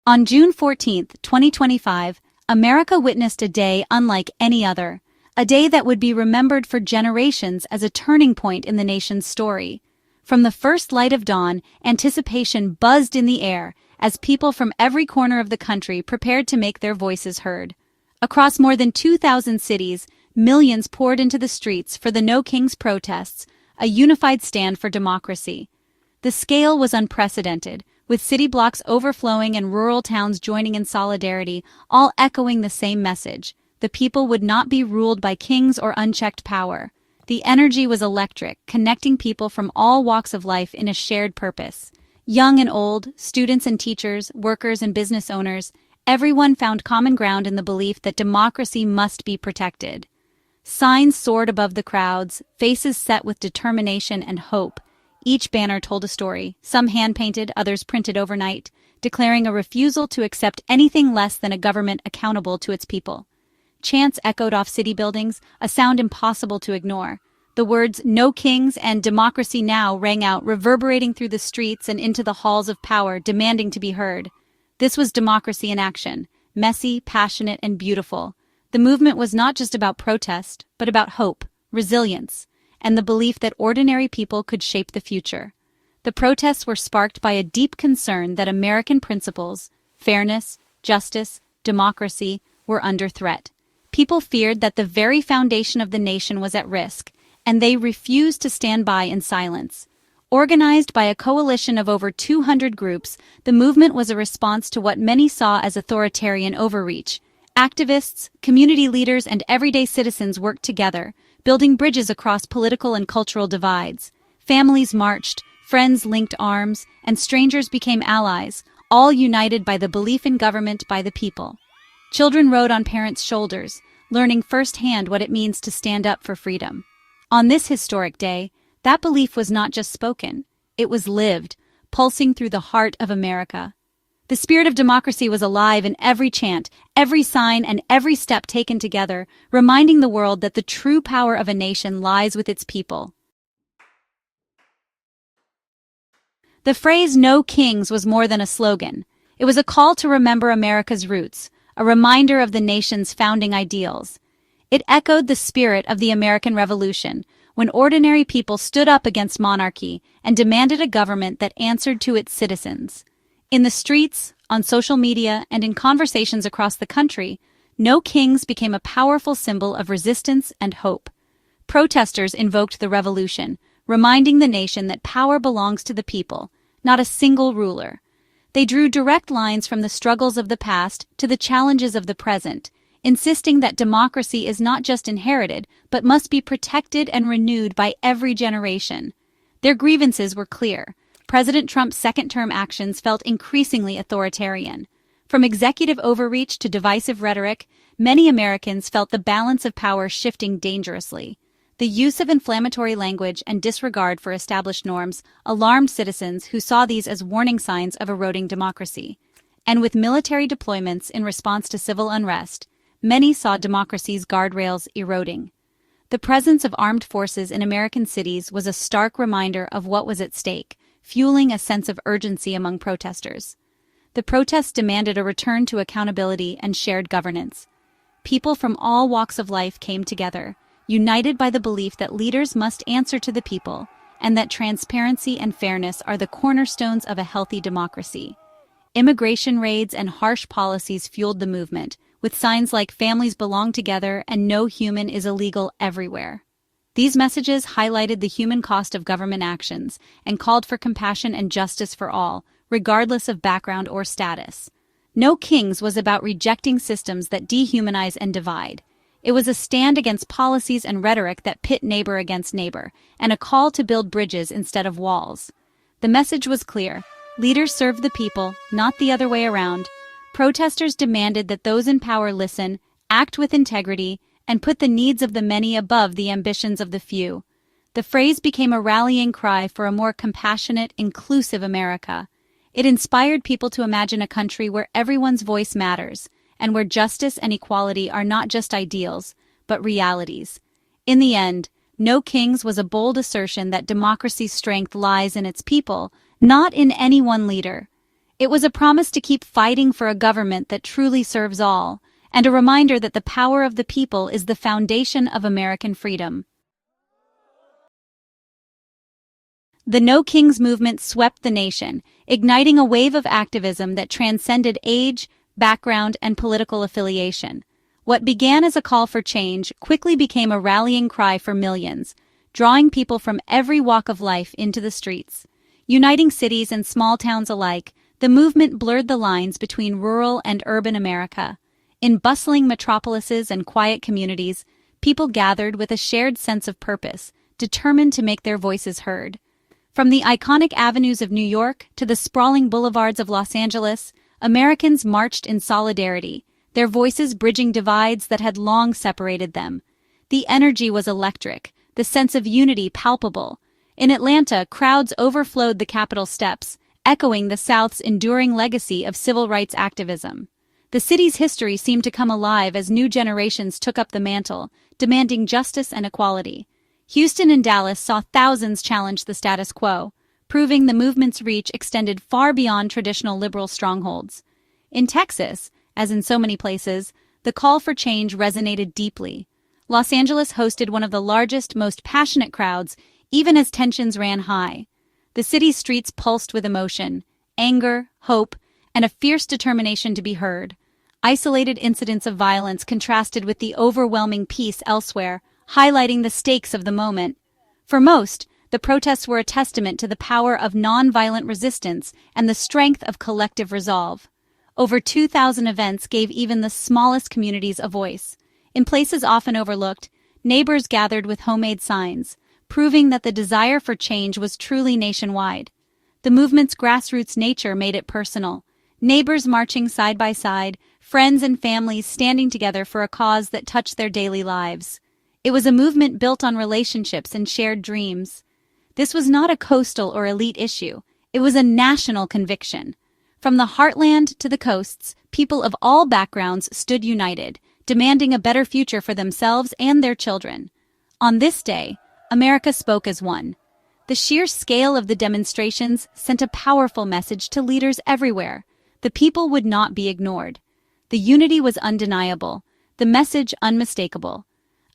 On June 14, 2025, America witnessed a day unlike any other, a day that would be remembered for generations as a turning point in the nation's story. From the first light of dawn, anticipation buzzed in the air as people from every corner of the country prepared to make their voices heard. Across more than 2,000 cities, millions poured into the streets for the No Kings protests, a unified stand for democracy. The scale was unprecedented, with city blocks overflowing and rural towns joining in solidarity, all echoing the same message. The people would not be ruled by kings or unchecked power. The energy was electric, connecting people from all walks of life in a shared purpose. Young and old, students and teachers, workers and business owners, everyone found common ground in the belief that democracy must be protected. Signs soared above the crowds, faces set with determination and hope. Each banner told a story, some hand-painted, others printed overnight, declaring a refusal to accept anything less than a government accountable to its people. Chants echoed off city buildings, a sound impossible to ignore. The words "No Kings" and "Democracy Now" rang out, reverberating through the streets and into the halls of power, demanding to be heard. This was democracy in action, messy, passionate, and beautiful. The movement was not just about protest, but about hope, resilience, and the belief that ordinary people could shape the future. The protests were sparked by a deep concern that American principles, fairness, justice, democracy, were under threat. People feared that the very foundation of the nation was at risk, and they refused to stand by in silence. Organized by a coalition of over 200 groups, the movement was a response to what many saw as authoritarian overreach. Activists, community leaders, and everyday citizens worked together, building bridges across political and cultural divides. Families marched, friends linked arms, and strangers became allies, all united by the belief in government by the people. Children rode on parents' shoulders, learning firsthand what it means to stand up for freedom. On this historic day, that belief was not just spoken, it was lived, pulsing through the heart of America. The spirit of democracy was alive in every chant, every sign, and every step taken together, reminding the world that the true power of a nation lies with its people. The phrase "No Kings" was more than a slogan. It was a call to remember America's roots, a reminder of the nation's founding ideals. It echoed the spirit of the American Revolution, when ordinary people stood up against monarchy and demanded a government that answered to its citizens. In the streets, on social media, and in conversations across the country, No Kings became a powerful symbol of resistance and hope. Protesters invoked the revolution, reminding the nation that power belongs to the people, not a single ruler. They drew direct lines from the struggles of the past to the challenges of the present, insisting that democracy is not just inherited, but must be protected and renewed by every generation. Their grievances were clear. President Trump's second-term actions felt increasingly authoritarian. From executive overreach to divisive rhetoric, many Americans felt the balance of power shifting dangerously. The use of inflammatory language and disregard for established norms alarmed citizens who saw these as warning signs of eroding democracy. And with military deployments in response to civil unrest, many saw democracy's guardrails eroding. The presence of armed forces in American cities was a stark reminder of what was at stake, fueling a sense of urgency among protesters. The protests demanded a return to accountability and shared governance. People from all walks of life came together, united by the belief that leaders must answer to the people, and that transparency and fairness are the cornerstones of a healthy democracy. Immigration raids and harsh policies fueled the movement, with signs like "Families belong together" and "No human is illegal" everywhere. These messages highlighted the human cost of government actions and called for compassion and justice for all, regardless of background or status. No Kings was about rejecting systems that dehumanize and divide. It was a stand against policies and rhetoric that pit neighbor against neighbor, and a call to build bridges instead of walls. The message was clear. Leaders serve the people, not the other way around. Protesters demanded that those in power listen, act with integrity, and put the needs of the many above the ambitions of the few. The phrase became a rallying cry for a more compassionate, inclusive America. It inspired people to imagine a country where everyone's voice matters, and where justice and equality are not just ideals, but realities. In the end, No Kings was a bold assertion that democracy's strength lies in its people, not in any one leader. It was a promise to keep fighting for a government that truly serves all, and a reminder that the power of the people is the foundation of American freedom. The No Kings movement swept the nation, igniting a wave of activism that transcended age, background, and political affiliation. What began as a call for change quickly became a rallying cry for millions, drawing people from every walk of life into the streets. Uniting cities and small towns alike, the movement blurred the lines between rural and urban America. In bustling metropolises and quiet communities, people gathered with a shared sense of purpose, determined to make their voices heard. From the iconic avenues of New York to the sprawling boulevards of Los Angeles, Americans marched in solidarity, their voices bridging divides that had long separated them. The energy was electric, the sense of unity palpable. In Atlanta, crowds overflowed the Capitol steps, echoing the South's enduring legacy of civil rights activism. The city's history seemed to come alive as new generations took up the mantle, demanding justice and equality. Houston and Dallas saw thousands challenge the status quo, proving the movement's reach extended far beyond traditional liberal strongholds. In Texas, as in so many places, the call for change resonated deeply. Los Angeles hosted one of the largest, most passionate crowds, even as tensions ran high. The city's streets pulsed with emotion, anger, hope, and a fierce determination to be heard. Isolated incidents of violence contrasted with the overwhelming peace elsewhere, highlighting the stakes of the moment. For most, the protests were a testament to the power of nonviolent resistance and the strength of collective resolve. Over 2,000 events gave even the smallest communities a voice. In places often overlooked, neighbors gathered with homemade signs, proving that the desire for change was truly nationwide. The movement's grassroots nature made it personal. Neighbors marching side by side, friends and families standing together for a cause that touched their daily lives. It was a movement built on relationships and shared dreams. This was not a coastal or elite issue. It was a national conviction. From the heartland to the coasts, people of all backgrounds stood united, demanding a better future for themselves and their children. On this day, America spoke as one. The sheer scale of the demonstrations sent a powerful message to leaders everywhere. The people would not be ignored. The unity was undeniable, the message unmistakable.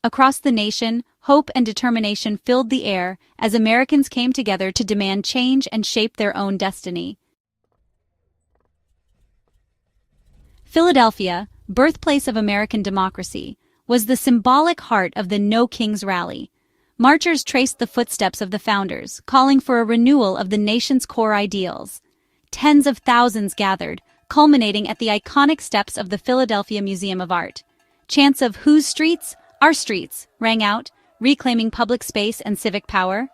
Across the nation, hope and determination filled the air as Americans came together to demand change and shape their own destiny. Philadelphia, birthplace of American democracy, was the symbolic heart of the No Kings rally. Marchers traced the footsteps of the founders, calling for a renewal of the nation's core ideals. Tens of thousands gathered, culminating at the iconic steps of the Philadelphia Museum of Art. Chants of "Whose streets? Our streets" rang out, reclaiming public space and civic power.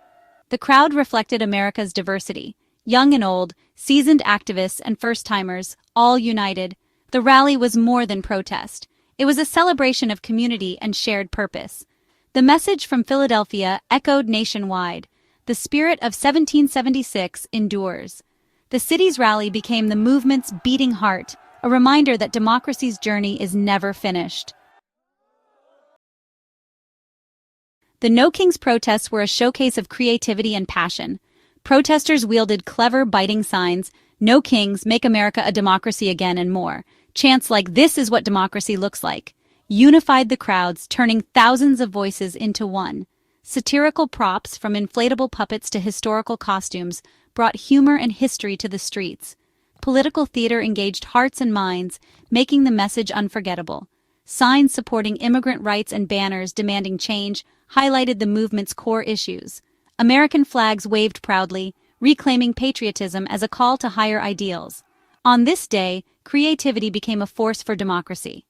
The crowd reflected America's diversity. Young and old, seasoned activists and first-timers, all united. The rally was more than protest. It was a celebration of community and shared purpose. The message from Philadelphia echoed nationwide. The spirit of 1776 endures. The city's rally became the movement's beating heart, a reminder that democracy's journey is never finished. The No Kings protests were a showcase of creativity and passion. Protesters wielded clever, biting signs, "No Kings, make America a democracy again," and more. Chants like "This is what democracy looks like" unified the crowds, turning thousands of voices into one. Satirical props, from inflatable puppets to historical costumes, brought humor and history to the streets. Political theater engaged hearts and minds, making the message unforgettable. Signs supporting immigrant rights and banners demanding change highlighted the movement's core issues. American flags waved proudly, reclaiming patriotism as a call to higher ideals. On this day, creativity became a force for democracy.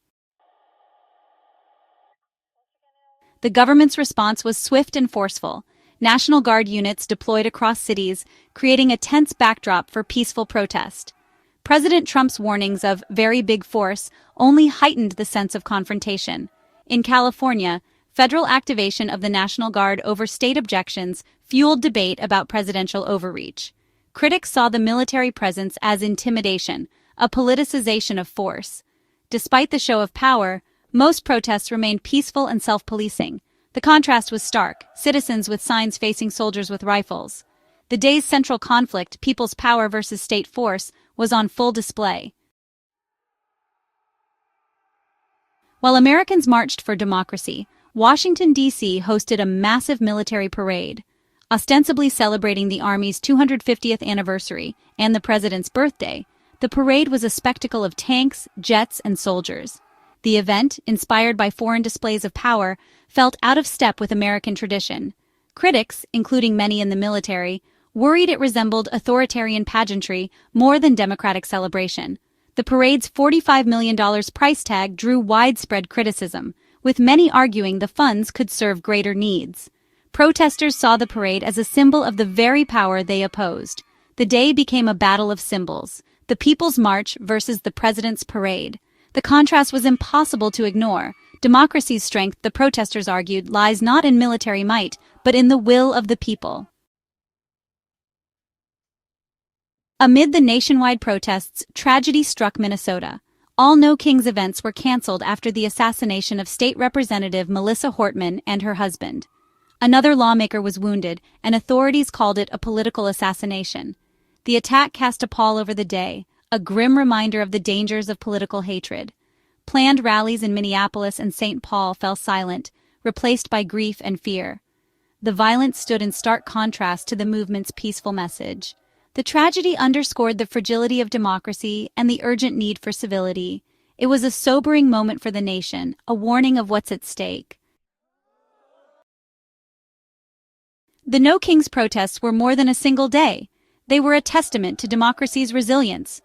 The government's response was swift and forceful. National Guard units deployed across cities, creating a tense backdrop for peaceful protest. President Trump's warnings of "very big force" only heightened the sense of confrontation. In California, federal activation of the National Guard over state objections fueled debate about presidential overreach. Critics saw the military presence as intimidation, a politicization of force. Despite the show of power, most protests remained peaceful and self-policing. The contrast was stark, citizens with signs facing soldiers with rifles. The day's central conflict, people's power versus state force, was on full display. While Americans marched for democracy, Washington, D.C. hosted a massive military parade, ostensibly celebrating the Army's 250th anniversary and the president's birthday. The parade was a spectacle of tanks, jets, and soldiers. The event, inspired by foreign displays of power, felt out of step with American tradition. Critics, including many in the military, worried it resembled authoritarian pageantry more than democratic celebration. The parade's $45 million price tag drew widespread criticism, with many arguing the funds could serve greater needs. Protesters saw the parade as a symbol of the very power they opposed. The day became a battle of symbols, the People's March versus the President's Parade. The contrast was impossible to ignore. Democracy's strength, the protesters argued, lies not in military might, but in the will of the people. Amid the nationwide protests, tragedy struck Minnesota. All No Kings events were canceled after the assassination of State Representative Melissa Hortman and her husband. Another lawmaker was wounded, and authorities called it a political assassination. The attack cast a pall over the day, a grim reminder of the dangers of political hatred. Planned rallies in Minneapolis and St. Paul fell silent, replaced by grief and fear. The violence stood in stark contrast to the movement's peaceful message. The tragedy underscored the fragility of democracy and the urgent need for civility. It was a sobering moment for the nation, a warning of what's at stake. The No Kings protests were more than a single day. They were a testament to democracy's resilience.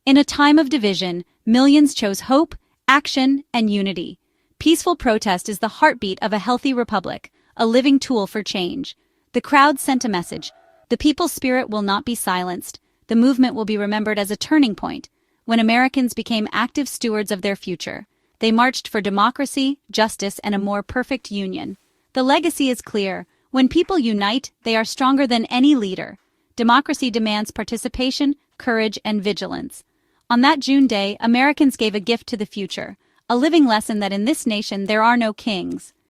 In a time of division, millions chose hope, action, and unity. Peaceful protest is the heartbeat of a healthy republic, a living tool for change. The crowd sent a message. The people's spirit will not be silenced. The movement will be remembered as a turning point, when Americans became active stewards of their future. They marched for democracy, justice, and a more perfect union. The legacy is clear. When people unite, they are stronger than any leader. Democracy demands participation, courage, and vigilance. On that June day, Americans gave a gift to the future, a living lesson that in this nation there are no kings.